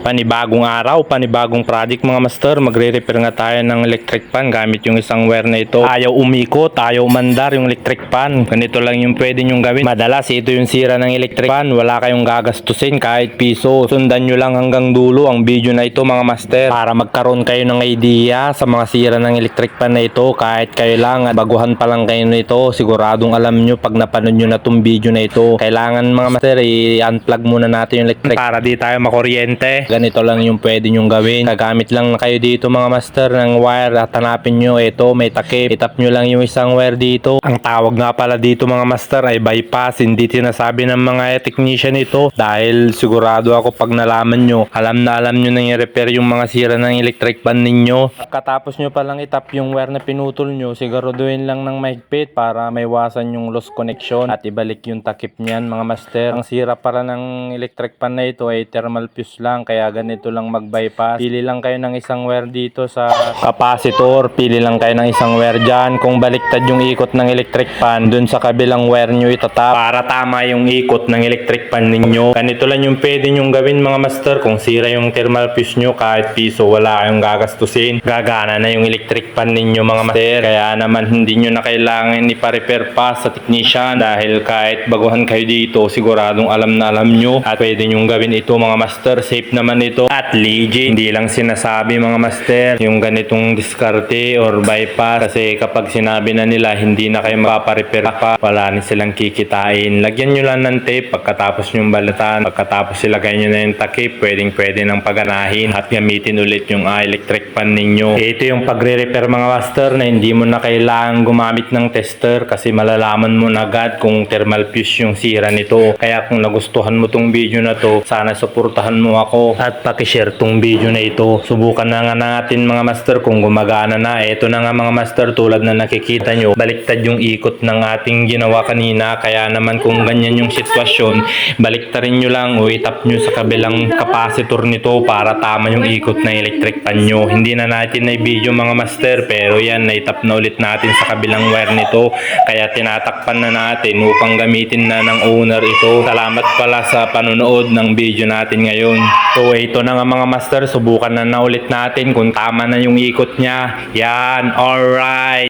Panibagong araw, panibagong project mga master. Magre-repair nga tayo ng electric pan gamit yung isang wire na ito. Ayaw umikot, ayaw mandar yung electric pan. Ganito lang yung pwede nyong gawin. Madalas ito yung sira ng electric pan. Wala kayong gagastusin kahit piso. Sundan nyo lang hanggang dulo ang video na ito mga master para magkaroon kayo ng idea sa mga sira ng electric pan na ito. Kahit kayo lang at baguhan pa lang kayo nito, siguradong alam nyo pag napanood nyo na itong video na ito. Kailangan mga master i-unplug muna natin yung electric para di tayo makuryente. Ganito lang yung pwede nyong gawin. Gagamit lang kayo dito mga master ng wire at hanapin nyo ito may takip. Itap nyo lang yung isang wire dito. Ang tawag nga pala dito mga master ay bypass. Hindi tinasabi ng mga technician ito dahil sigurado ako pag nalaman nyo, alam nyo nang i-repair yung mga sira ng electric pan ninyo. Katapos nyo palang itap yung wire na pinutol nyo, siguraduhin lang ng mahigpit para maiwasan yung lost connection at ibalik yung takip niyan mga master. Ang sira para ng electric pan na ito ay thermal fuse lang, kaya ganito lang mag-bypass. Pili lang kayo ng isang wire dito sa capacitor, pili lang kayo ng isang wire dyan. Kung baliktad yung ikot ng electric pan, dun sa kabilang wire nyo itatap para tama yung ikot ng electric pan ninyo. Ganito lang yung pwede nyong gawin mga master. Kung sira yung thermal fuse nyo, kahit piso wala kayong gagastusin, gagana na yung electric pan ninyo mga master. Kaya naman hindi nyo na kailangan ipa-repair pa sa technician dahil kahit baguhan kayo dito, siguradong alam na alam nyo at pwede nyong gawin ito mga master. Safe naman ito at legit. Hindi lang sinasabi mga master yung ganitong diskarte or bypass kasi kapag sinabi na nila hindi na kayo maparepair pa, wala na silang kikitain. Lagyan nyo lang ng tape pagkatapos nyong balatan, pagkatapos ilagay nyo na yung takip, pwede nang paganahin at gamitin ulit yung electric pan ninyo. Ito yung pagre-repair mga master na hindi mo na kailangan gumamit ng tester kasi malalaman mo na agad kung thermal fuse yung sira nito. Kaya kung nagustuhan mo tong video na to, sana suportahan mo ako at pakishare tong video na ito. Subukan na nga natin mga master kung gumagana na. Ito na nga mga master, tulad na nakikita nyo, baliktad yung ikot ng ating ginawa kanina. Kaya naman kung ganyan yung sitwasyon, baliktarin nyo lang o itap nyo sa kabilang capacitor nito para tama yung ikot ng electric pan nyo. Hindi na natin na video mga master, pero yan, naitap na ulit natin sa kabilang wire nito. Kaya tinatakpan na natin upang gamitin na ng owner ito. Salamat pala sa panonood ng video natin ngayon. So ito na nga mga master, subukan na ulit natin kung tama na yung ikot niya. Yan, alright.